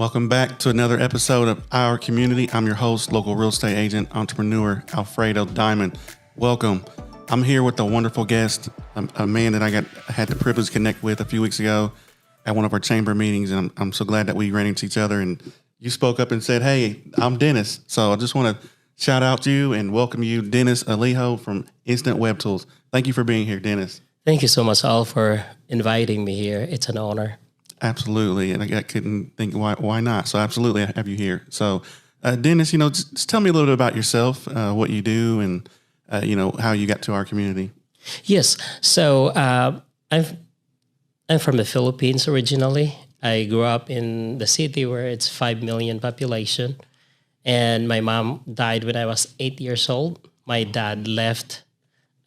Welcome back to another episode of Our Community. I'm your host, local real estate agent, entrepreneur, Alfredo Diamond. Welcome. I'm here with a wonderful guest, a man that I had the privilege to connect with a few weeks ago at one of our chamber meetings, and I'm so glad that we ran into each other, and you spoke up and said, hey, I'm Dennis. So I just want to shout out to you and welcome you, Dennis Alejo from Instant Web Tools. Thank you for being here, Dennis. Thank you so much, Al, for inviting me here. It's an honor. Absolutely. And I couldn't think why not. So absolutely I have you here. So Dennis, just tell me a little bit about yourself, what you do and, how you got to our community. Yes. So I'm from the Philippines originally. I grew up in the city where it's 5 million population. And my mom died when I was 8 years old. My dad left.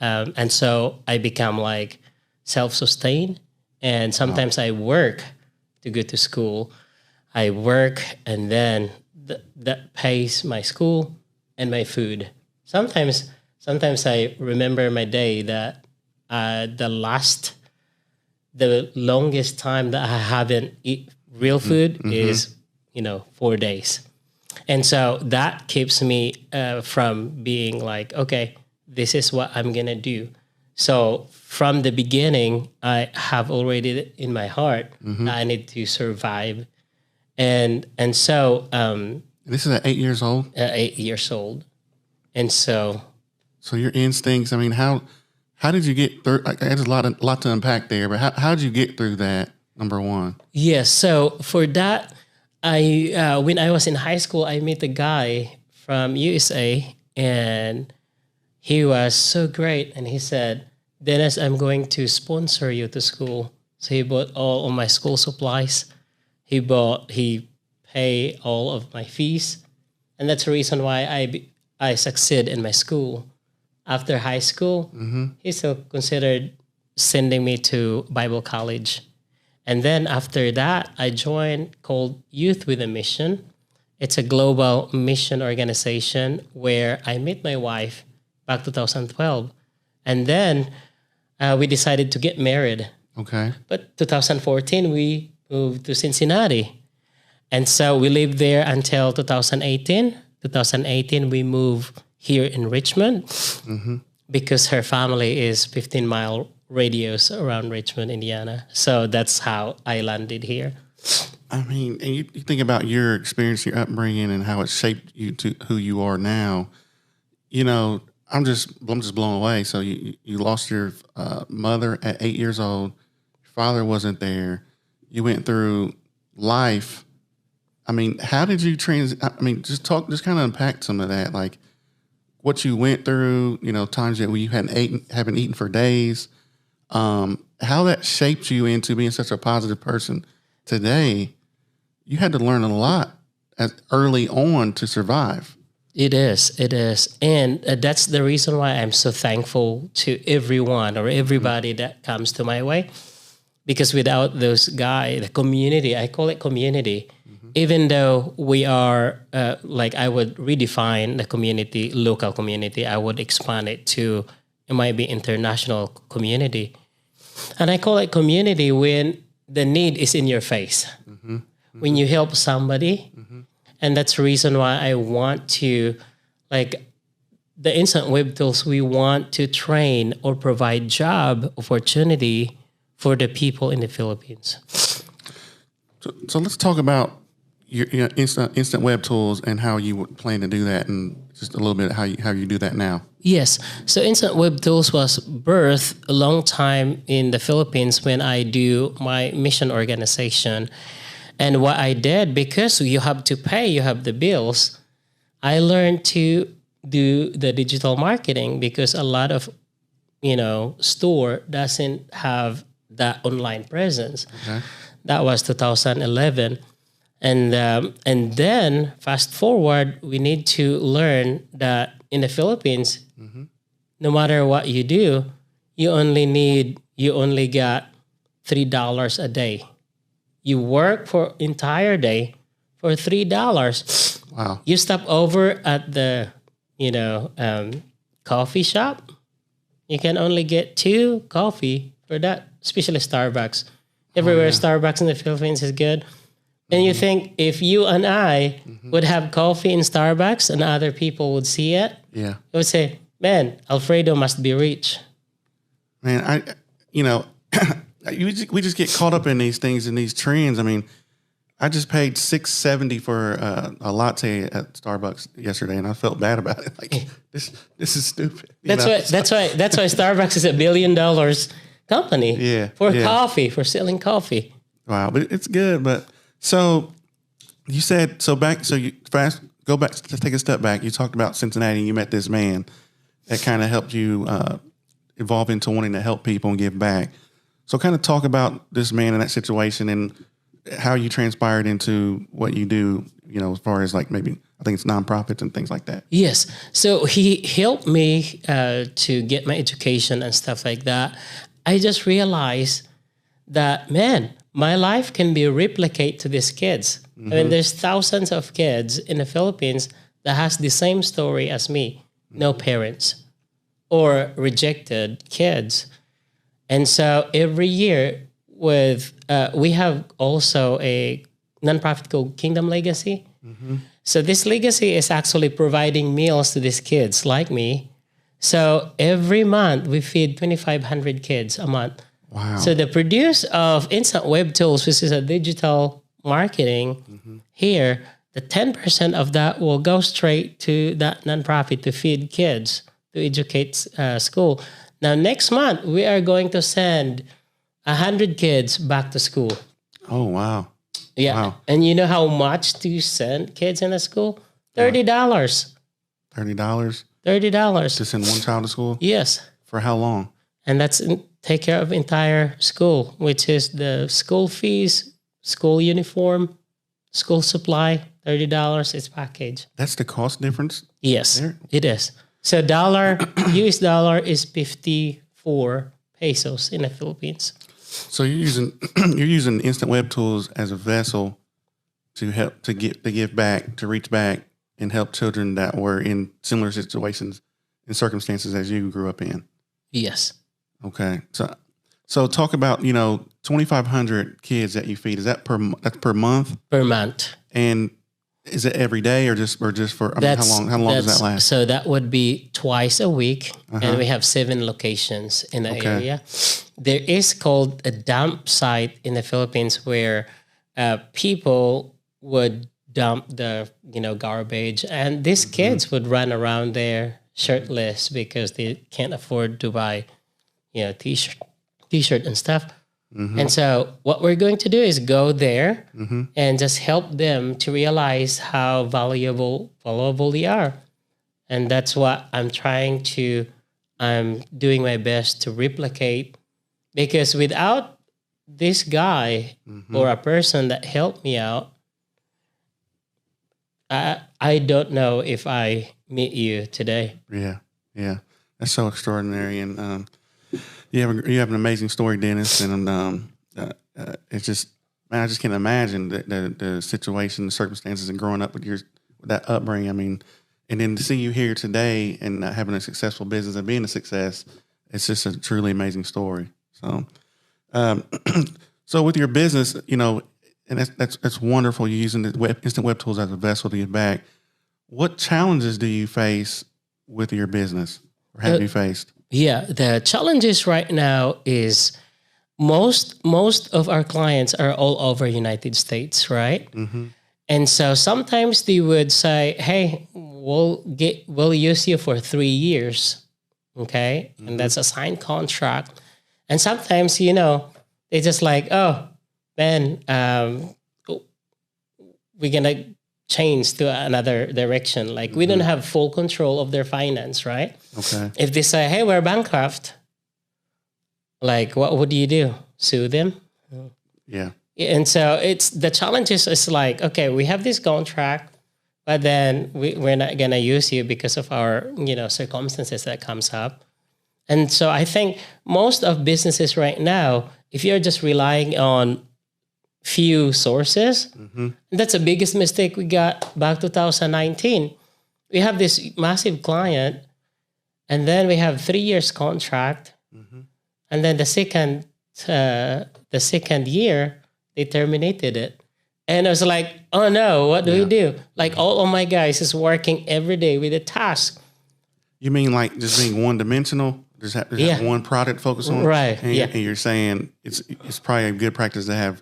And so I become like self-sustained. And sometimes I work to go to school. I work and then that pays my school and my food. Sometimes I remember my day that the longest time that I haven't eat real food is 4 days. And so that keeps me from being like, okay, this is what I'm going to do. So from the beginning, I have already in my heart that I need to survive. And so... this is at 8 years old? 8 years old. And so... So your instincts, how did you get through? There's a lot to unpack there, but how did you get through that, number one? Yes, so for that, when I was in high school, I met a guy from USA, and he was so great. And he said, Dennis, I'm going to sponsor you to school. So he bought all of my school supplies. He paid all of my fees. And that's the reason why I succeed in my school. After high school, he still considered sending me to Bible college. And then after that, I joined called Youth with a Mission. It's a global mission organization where I met my wife back 2012. And then we decided to get married. Okay. But 2014, we moved to Cincinnati. And so we lived there until 2018. 2018, we moved here in Richmond because her family is 15-mile radius around Richmond, Indiana. So that's how I landed here. And you think about your experience, your upbringing, and how it shaped you to who you are now. I'm just blown away. So you lost your mother at 8 years old. Your father wasn't there. You went through life. How did you just kind of unpack some of that, like what you went through. Times that you haven't eaten for days. How that shaped you into being such a positive person today. You had to learn a lot early on to survive. It is. And that's the reason why I'm so thankful to everyone or everybody that comes to my way. Because without those guys, the community, I call it community, even though we are, I would redefine the community, local community, I would expand it to, it might be international community. And I call it community when the need is in your face. When you help somebody, and that's the reason why I want to, the Instant Web Tools, we want to train or provide job opportunity for the people in the Philippines. So let's talk about your Instant Web Tools and how you would plan to do that, and just a little bit how you do that now. Yes. So Instant Web Tools was birthed a long time in the Philippines when I do my mission organization. And what I did, because you have to pay, you have the bills, I learned to do the digital marketing because a lot of, store doesn't have that online presence. Okay. That was 2011. And then fast forward, we need to learn that in the Philippines, no matter what you do, you only got $3 a day. You work for entire day for $3. Wow. You stop over at the, coffee shop. You can only get 2 coffee for that, especially Starbucks. Everywhere Starbucks in the Philippines is good. And you think if you and I Mm-hmm. would have coffee in Starbucks and other people would see it, Yeah. they would say, man, Alfredo must be rich. Man, you know, we just get caught up in these things and these trends. I mean, I just paid $6.70 for a latte at Starbucks yesterday, and I felt bad about it. Like this is stupid. That's why Starbucks is $1 billion company Yeah, for yeah. coffee, for selling coffee. Wow, but it's good. But so you said you go back to take a step back. You talked about Cincinnati, and you met this man that kind of helped you evolve into wanting to help people and give back. So kind of talk about this man in that situation and how you transpired into what you do, you know, as far as like maybe I think it's nonprofits and things like that. Yes. So he helped me to get my education and stuff like that. I just realized that, man, my life can be replicated to these kids. I mean, there's thousands of kids in the Philippines that has the same story as me. No parents or rejected kids. And so every year we have also a nonprofit called Kingdom Legacy. So this legacy is actually providing meals to these kids like me. So every month we feed 2,500 kids a month. Wow. So the produce of Instant Web Tools, which is a digital marketing here, the 10% of that will go straight to that nonprofit to feed kids, to educate school. Now, next month, we are going to send 100 kids back to school. Oh, wow. Yeah. Wow. And you know how much to send kids in a school? $30. $30 $30. to send one child to school? Yes. For how long? And that's take care of entire school, which is the school fees, school uniform, school supply, $30 is package. That's the cost difference? Yes, There? it is. So US dollar is 54 pesos in the Philippines. So you're using Instant Web Tools as a vessel to help to give back, to reach back and help children that were in similar situations and circumstances as you grew up in. Yes. Okay. So talk about, 2,500 kids that you feed. Is that that's per month? Per month. And is it every day or just for how long does that last? So that would be twice a week, and we have 7 locations in the area. There is called a dump site in the Philippines where people would dump the garbage, and these kids would run around there shirtless because they can't afford to buy t-shirt and stuff. And so what we're going to do is go there and just help them to realize how valuable they are. And that's what I'm doing my best to replicate, because without this guy or a person that helped me out, I don't know if I meet you today. Yeah. That's so extraordinary. And you have an amazing story, Dennis, and it's just, man, I just can't imagine the situation, the circumstances, and growing up with that upbringing. I mean, and then to see you here today and having a successful business and being a success, it's just a truly amazing story. So, so with your business, and that's wonderful. You're using the Instant Web Tools as a vessel to give back. What challenges do you face with your business, or have you faced? Yeah, the challenges right now is most of our clients are all over United States, right? And so sometimes they would say, "Hey, we'll use you for 3 years," okay, and that's a signed contract. And sometimes they just like, "Oh, man, we're gonna change to another direction." Like we don't have full control of their finance, right? Okay. If they say, "Hey, we're bankrupt," like what would you do? Sue them? Yeah. And so it's the challenge is like, okay, we have this contract, but then we're not gonna use you because of our circumstances that comes up. And so I think most of businesses right now, if you're just relying on few sources, and that's the biggest mistake we got back 2019. We have this massive client, and then we have 3 years contract, and then the second year they terminated it, And I was like, oh no, what do we Yeah. do? Like all of my guys is working every day with a task. You mean like just being one dimensional? Just have Yeah. one product focus on, Right, And, yeah. and you're saying it's probably a good practice to have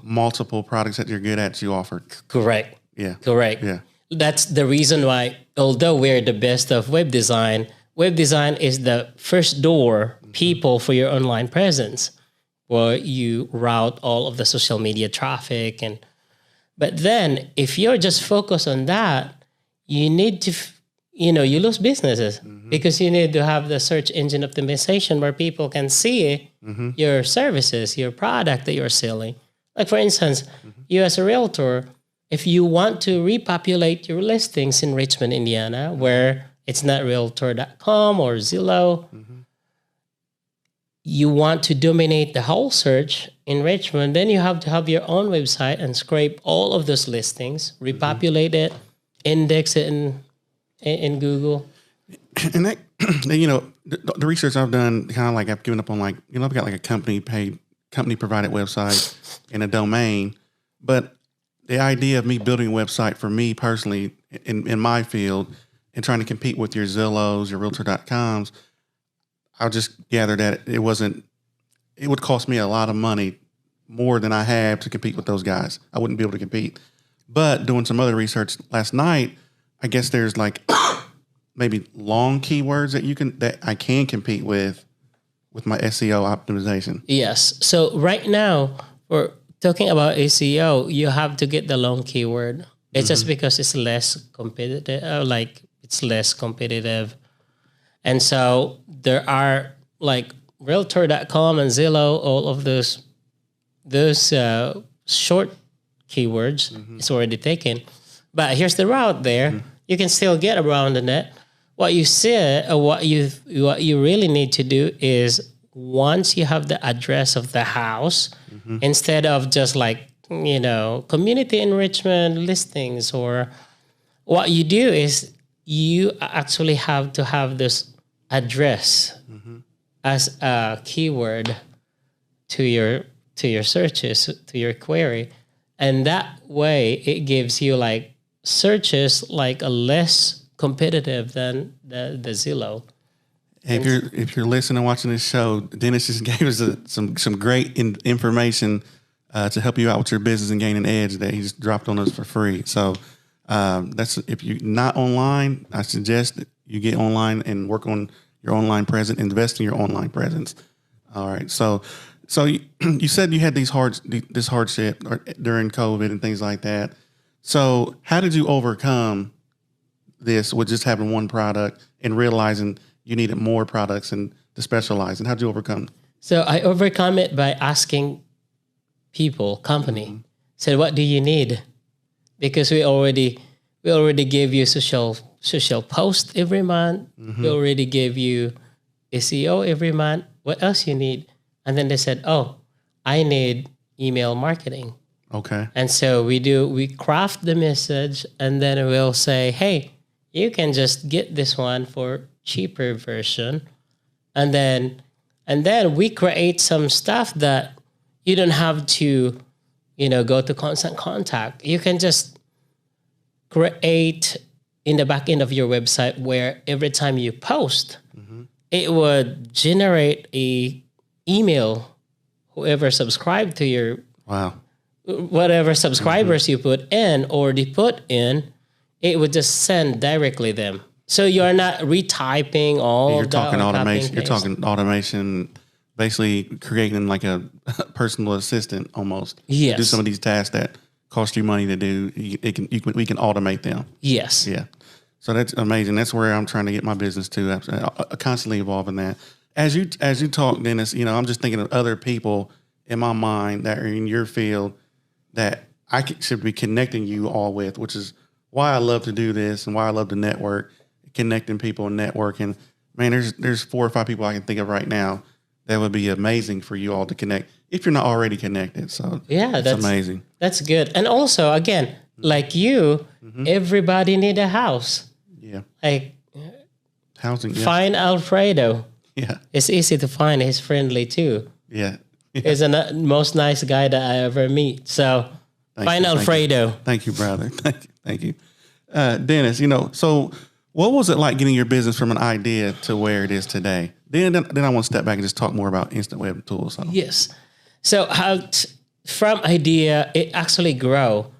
multiple products that you're good at you offer. Correct. Yeah, Correct. yeah, That's the reason why, although we're the best of web design is the first door people for your online presence, where you route all of the social media traffic. But then if you're just focused on that, you need to, you lose businesses because you need to have the search engine optimization where people can see your services, your product that you're selling. Like for instance, you as a realtor, if you want to repopulate your listings in Richmond, Indiana, where it's not realtor.com or Zillow, you want to dominate the whole search in Richmond, then you have to have your own website and scrape all of those listings, repopulate it, index it in Google. and that the research I've done, kind of like I've given up on I've got like a company provided website and a domain, but the idea of me building a website for me personally in my field and trying to compete with your Zillows, your Realtor.coms, I just gathered that it would cost me a lot of money, more than I have to compete with those guys. I wouldn't be able to compete. But doing some other research last night, I guess there's like maybe long keywords that I can compete with my SEO optimization. Yes. So right now, we're talking about SEO, you have to get the long keyword. It's just because it's less competitive, it's less competitive. And so there are like Realtor.com and Zillow, all of those short keywords is already taken. But here's the route there. You can still get around the net. What you said, or what you really need to do is once you have the address of the house, instead of just like, community enrichment listings, or what you do is you actually have to have this address as a keyword to your searches, to your query. And that way it gives you like searches like a less competitive than the Zillow. If you're listening and watching this show, Dennis just gave us some great information to help you out with your business and gain an edge that he's dropped on us for free. So that's, if you're not online, I suggest that you get online and work on your online presence, invest in your online presence. All right. So you said you had this hardship during COVID and things like that. So how did you overcome this with just having one product and realizing you needed more products and to specialize? And how'd you overcome? So I overcome it by asking people, company, said, what do you need? Because we already gave you social post every month. We already gave you SEO every month. What else you need? And then they said, oh, I need email marketing. Okay. And so we craft the message, and then we'll say, hey, you can just get this one for cheaper version. And then we create some stuff that you don't have to, go to constant contact. You can just create in the back end of your website where every time you post, it would generate a email, whoever subscribed to your whatever subscribers you put in or they put in, it would just send directly them. So you're not retyping all. You're talking automation. You're talking automation, basically creating like a personal assistant almost. Yes. Do some of these tasks that cost you money to do. We can automate them. Yes. Yeah. So that's amazing. That's where I'm trying to get my business to. I constantly evolving that. As you talk, Dennis, I'm just thinking of other people in my mind that are in your field that should be connecting you all with, which is why I love to do this and why I love to network, connecting people and networking. Man, there's 4 or 5 people I can think of right now that would be amazing for you all to connect if you're not already connected. So yeah, that's amazing. That's good. And also, again, like you, everybody need a house. Yeah. Like housing. Yeah. Find Alfredo. Yeah. It's easy to find. He's friendly too. Yeah. He's the most nice guy that I ever meet. So Thank Fine, you, thank you. Alfredo. Thank you, brother. Thank you. Dennis, so what was it like getting your business from an idea to where it is today? Then I want to step back and just talk more about instant web tools. So. Yes. So from idea, it actually grow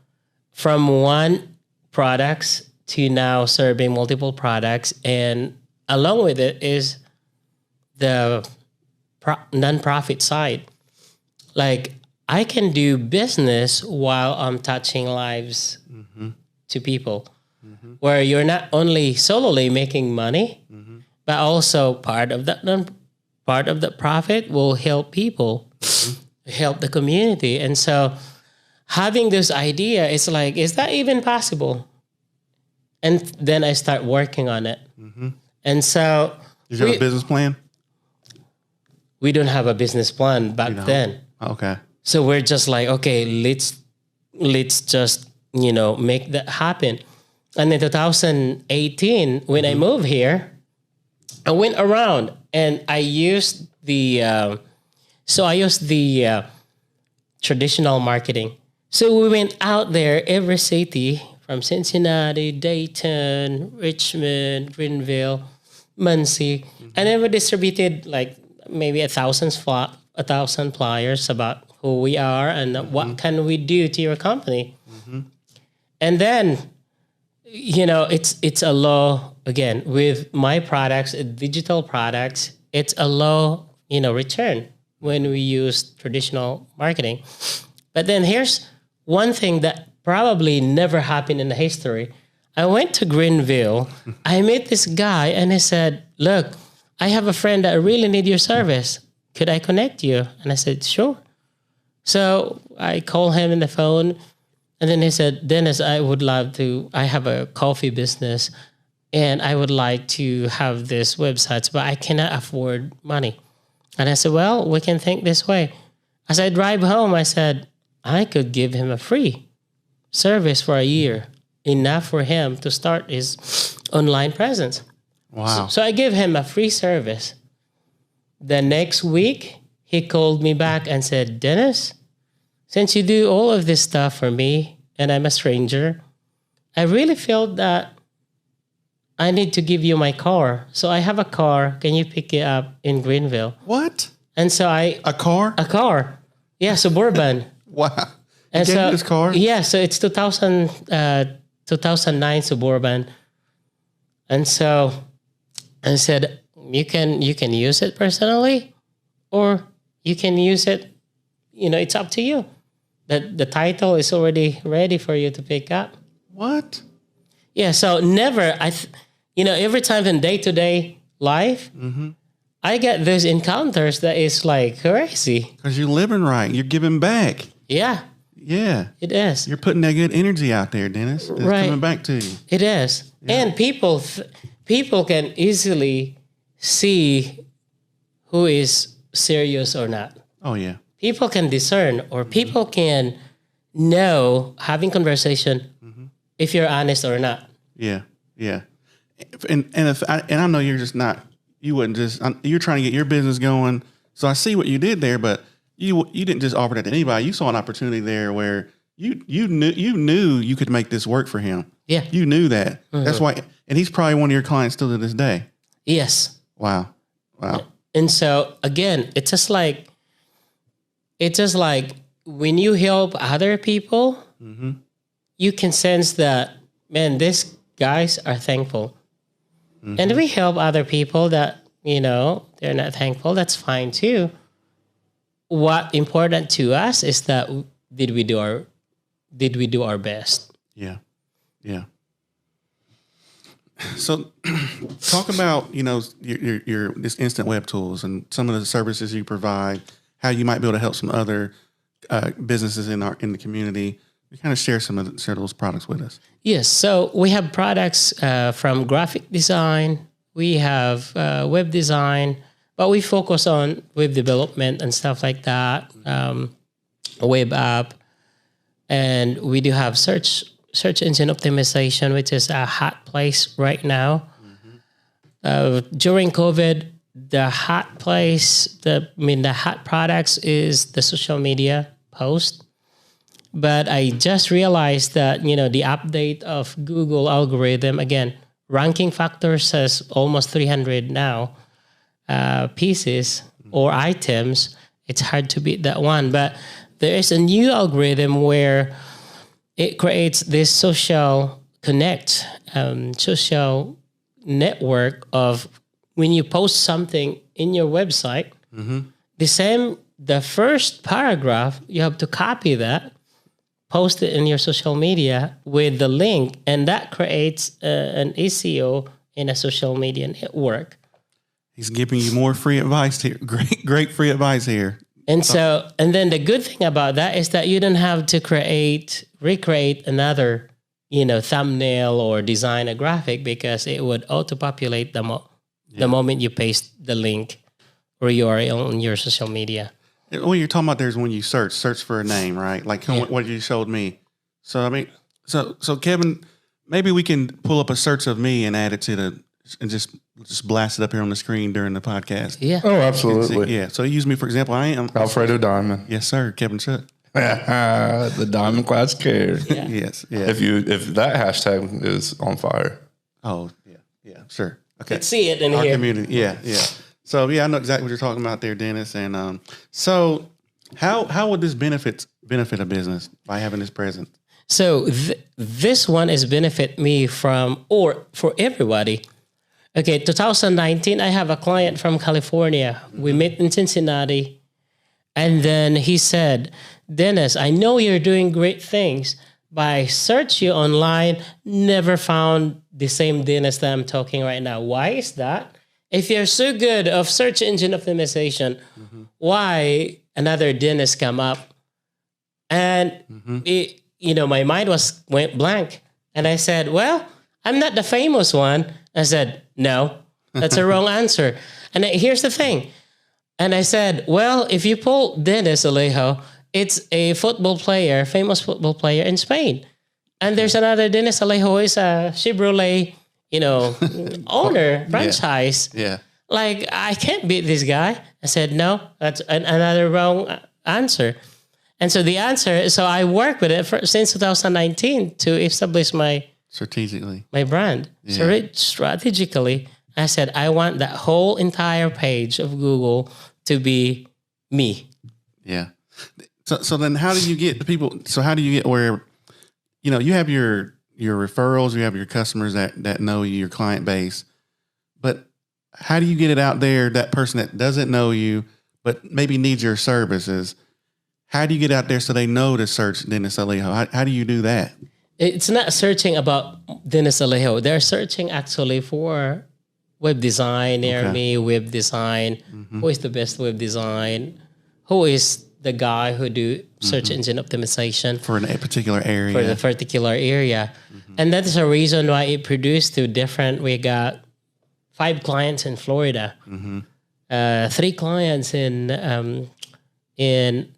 from one products to now serving multiple products. And along with it is the nonprofit side. Like I can do business while I'm touching lives to people, where you're not only solely making money, but also part of the profit will help people, help the community. And so having this idea, it's like, is that even possible? And then I start working on it. And so Did you have a business plan? we don't have a business plan back then. Okay. So we're just like, okay, let's just, make that happen. And in 2018, when I moved here, I went around and I used the traditional marketing. So we went out there, every city from Cincinnati, Dayton, Richmond, Greenville, Muncie, and then we distributed like maybe 1,000 flyers about who we are and what can we do to your company. And then, it's a low, again, with my products, digital products, it's a low, return when we use traditional marketing. But then here's one thing that probably never happened in the history. I went to Greenville. I met this guy and he said, look, I have a friend that really need your service. Could I connect you? And I said, sure. So I called him on the phone and then he said, Dennis, I have a coffee business and I would like to have this website, but I cannot afford money. And I said, well, we can think this way. As I drive home, I said, I could give him a free service for a year, enough for him to start his online presence. Wow. So I gave him a free service. The next week, he called me back and said, Dennis, since you do all of this stuff for me and I'm a stranger, I really feel that I need to give you my car. So I have a car. Can you pick it up in Greenville? What? And so A car? A car. Yeah, Suburban. Wow. And You gave me this car? Yeah, so it's 2009 Suburban. And so I said, you can use it personally or you can use it, it's up to you. The title is already ready for you to pick up. What? Yeah, so never, every time in day-to-day life, I get those encounters that is like crazy. Because you're living right. You're giving back. Yeah. Yeah. It is. You're putting that good energy out there, Dennis. It's coming back to you. It is. Yeah. And people can easily see who is serious or not. Oh, yeah. People can discern or people can know, having conversation, if you're honest or not. Yeah. Yeah. And I know you're just not, you're trying to get your business going. So I see what you did there, but you didn't just offer that to anybody. You saw an opportunity there where you knew you could make this work for him. Yeah. You knew that. That's why, and he's probably one of your clients still to this day. Yes. Wow. And so again, it's just like when you help other people, you can sense that, man, these guys are thankful. And we help other people that, they're not thankful. That's fine too. What important to us is that did we do our best? Yeah. Yeah. So talk about, your this instant web tools and some of the services you provide, how you might be able to help some other businesses in the community. You kind of share those products with us. Yes. So we have products from graphic design. We have web design, but we focus on web development and stuff like that, web app. And we do have search engine optimization, which is a hot place right now. During COVID, the hot place, the hot products is the social media post. But I just realized that, the update of Google algorithm, again, ranking factors has almost 300 now pieces or items. It's hard to beat that one. But there is a new algorithm where it creates this social connect, social network of when you post something in your website, the first paragraph, you have to copy that, post it in your social media with the link, and that creates an SEO in a social media network. He's giving you more free advice here. Great free advice here. And then the good thing about that is that you don't have to recreate another, thumbnail or design a graphic, because it would auto-populate the moment you paste the link or URL on your social media. What you're talking about there is when you search for a name, right? Like what you showed me. So, I mean, so Kevin, maybe we can pull up a search of me and add it to and just blast it up here on the screen during the podcast. Yeah. Oh, absolutely. Yeah. So use me, for example. I am Alfredo Diamond. Yes, sir. Kevin Shook. The Diamond Class Care. Yeah. Yes. Yeah. If that hashtag is on fire. Oh, yeah. Yeah. Sure. Okay. Let's see it in Our here. community. Yeah. Yeah. So yeah, I know exactly what you're talking about there, Dennis. And so how would this benefit a business by having this present? So this one is benefit me or for everybody. Okay, 2019, I have a client from California. We met in Cincinnati. And then he said, Dennis, I know you're doing great things, but I searched you online, never found the same Dennis that I'm talking right now. Why is that? If you're so good of search engine optimization, why another Dennis come up? And my mind went blank. And I said, well, I'm not the famous one. I said, no, that's a wrong answer. And here's the thing. And I said, well, if you pull Dennis Alejo, it's a famous football player in Spain. And there's another Dennis Alejo who is a Chevrolet, owner, franchise. Yeah. Like, I can't beat this guy. I said, no, that's another wrong answer. And so I worked with it since 2019 to establish my brand. Yeah. So strategically, I said, I want that whole entire page of Google to be me. Yeah. So then how do you get the people? So how do you get where, you have your referrals, you have your customers that know you, your client base, but how do you get it out there, that person that doesn't know you, but maybe needs your services? How do you get out there so they know to search Dennis Alejo? How do you do that? It's not searching about Dennis Alejo. They're searching actually for web design, near me, web design. Who is the best web design? Who is the guy who do search engine optimization for a particular area? For the particular area. And that is a reason why it produced we got 5 clients in Florida, 3 clients in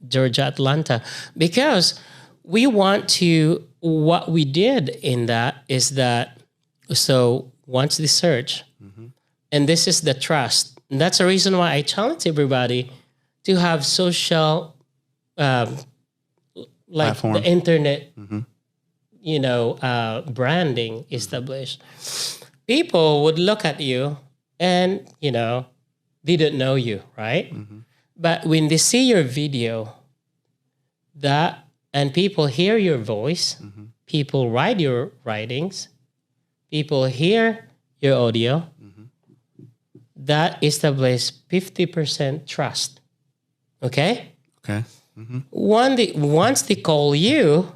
Georgia, Atlanta, because we want to, what we did in that is that, so once the search, and this is the trust. And that's the reason why I challenge everybody to have social, like platform. The internet, branding established. People would look at you and, didn't know you, right? But when they see your video, and people hear your voice, people write your writings, people hear your audio, that establishes 50% trust. Okay? Okay. Once they call you,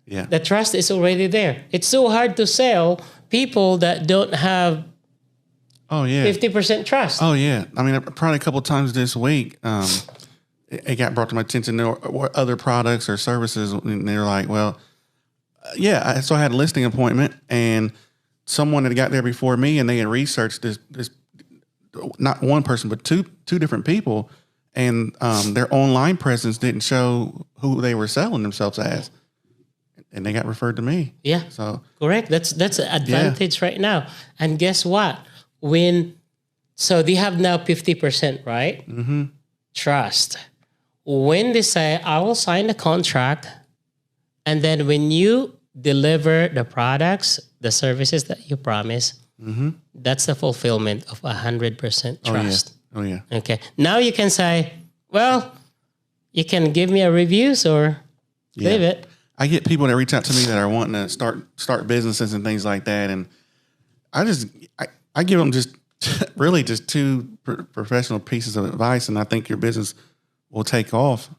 the trust is already there. It's so hard to sell people that don't have 50% trust. Oh, yeah. I mean, probably a couple of times this week, it got brought to my attention there were other products or services, and they're like, well, so I had a listing appointment, and someone had got there before me, and they had researched this not one person, but two different people, and their online presence didn't show who they were selling themselves as, and they got referred to me. Yeah, so correct. That's an advantage right now. And guess what? So they have now 50%, right? Trust. When they say, I will sign the contract And then when you deliver the products, the services that you promise, that's the fulfillment of 100% trust. Oh yeah. Okay. Now you can say, well, you can give me a reviews or leave it. I get people that reach out to me that are wanting to start businesses and things like that, and I give them just really just two professional pieces of advice, and I think your business will take off.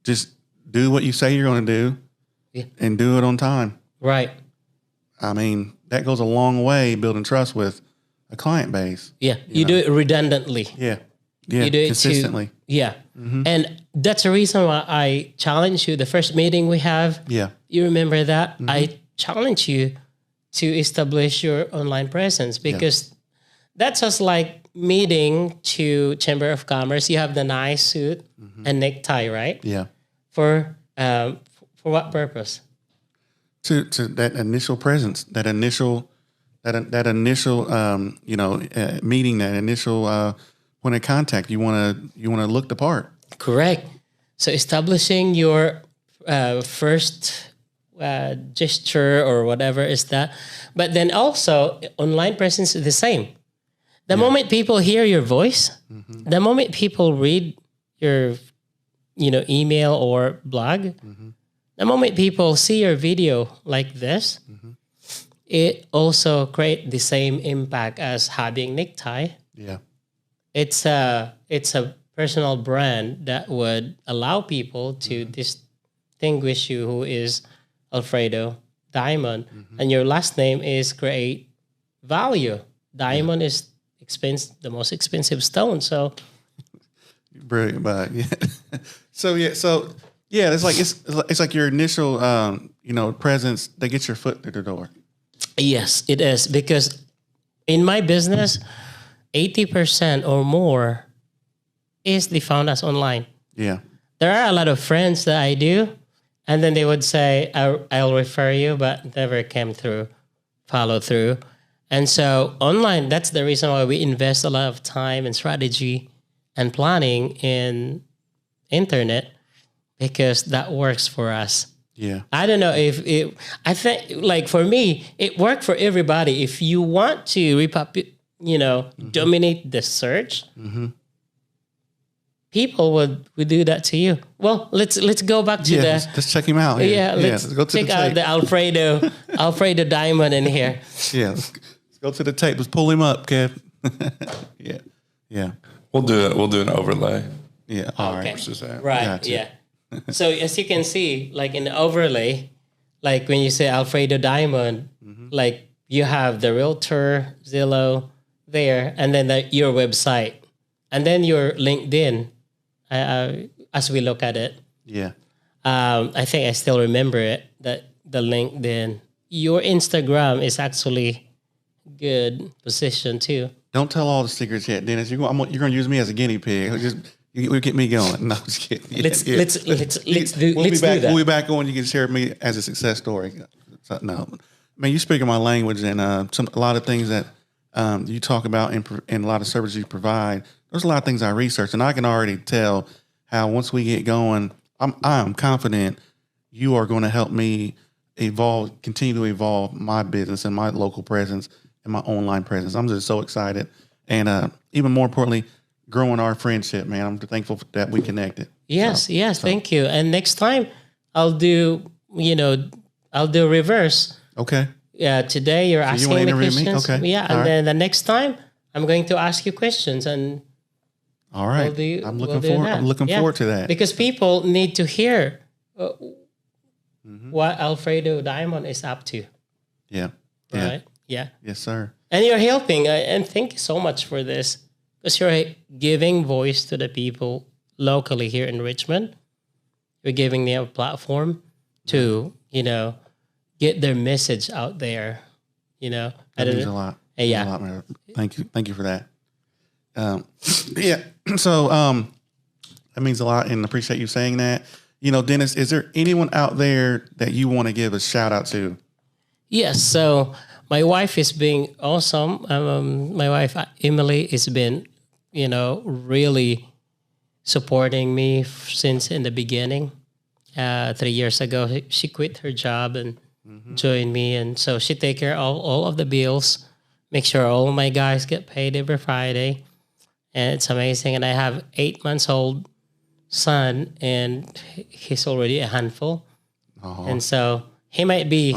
Just do what you say you're going to do, and do it on time. Right. I mean, that goes a long way building trust with a client base. Yeah. You do it redundantly. Yeah. Yeah. You do it consistently. And that's the reason why I challenge you. The first meeting we have, you remember that? I challenge you to establish your online presence because that's just like meeting to Chamber of Commerce. You have the nice suit and necktie, right? Yeah. For what purpose? To that initial presence, that initial meeting, that initial point of contact. You want to look the part. Correct. So establishing your first gesture or whatever is that, but then also online presence is the same. The moment people hear your voice, the moment people read your, email or blog, the moment people see your video like this, it also create the same impact as having necktie. Yeah. It's a personal brand that would allow people to distinguish you who is Alfredo Diamond, and your last name is create value. Diamond is the most expensive stone. So brilliant, but it's like your initial presence that gets your foot through the door. Yes, it is, because in my business, 80% or more is found as online. Yeah. There are a lot of friends that I do, and then they would say, I'll refer you, but never came through, follow through. And so online, that's the reason why we invest a lot of time and strategy and planning in internet, because that works for us. Yeah. I don't know I think, like, for me, it worked for everybody. If you want to dominate the search, people would do that to you. Well, let's go back to let's check him out. Let's go to check out the Alfredo Diamond in here. Yeah, let's go to the tape. Let's pull him up, Kev. Yeah. We'll do it. We'll do an overlay. Yeah. All right. Right. Gotcha. Yeah. So as you can see, like in the overlay, like when you say Alfredo Diamond, like you have the realtor, Zillow there, and then your website, and then your LinkedIn. As we look at it, I think I still remember it, that the LinkedIn, your Instagram is actually good position too. Don't tell all the secrets yet, Dennis. You're going to use me as a guinea pig. You get me going. No, I'm just kidding. Let's do that. We'll be back on. You can share with me as a success story. So, no, I mean, you speak my language, and a lot of things that you talk about and a lot of services you provide. There's a lot of things I research, and I can already tell how once we get going, I'm confident you are going to help me continue to evolve my business and my local presence and my online presence. I'm just so excited, and even more importantly, growing our friendship, man. I'm thankful that we connected. Yes, thank you. And next time I'll do reverse. Okay. Yeah, today you're asking me questions. Okay. Yeah, and then the next time I'm going to ask you questions, and all right. I'm looking forward to that. Because people need to hear what Alfredo Diamond is up to. Yeah. Right? Yeah. Yes, sir. And you're helping, and thank you so much for this, because you're giving voice to the people locally here in Richmond. You're giving them a platform to, get their message out there. That means a lot. Yeah. A lot, man. Thank you for that. So that means a lot, and appreciate you saying that. Dennis, is there anyone out there that you want to give a shout out to? Yes. So my wife is being awesome. My wife Emily has been, really supporting me since in the beginning, 3 years ago. She quit her job and joined me, and so she take care of all of the bills, make sure all of my guys get paid every Friday, and it's amazing. And I have 8 months old son, and he's already a handful, and so he might be,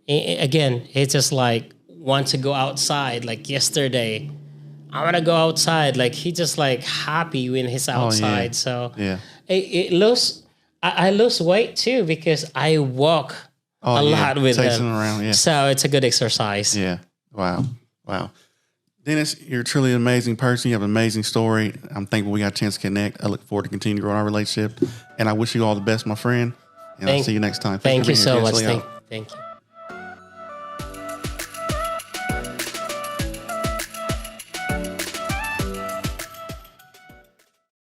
again, it's just like wants to go outside. Like yesterday, I want to go outside. Like he just like happy when he's outside. So it lose. I lose weight too because I walk a lot with chasing him. Around, So it's a good exercise. Yeah. Wow. Dennis, you're truly an amazing person. You have an amazing story. I'm thankful we got a chance to connect. I look forward to continue growing our relationship. And I wish you all the best, my friend. And I'll see you next time. Thank you so much. Alejo. Thank you.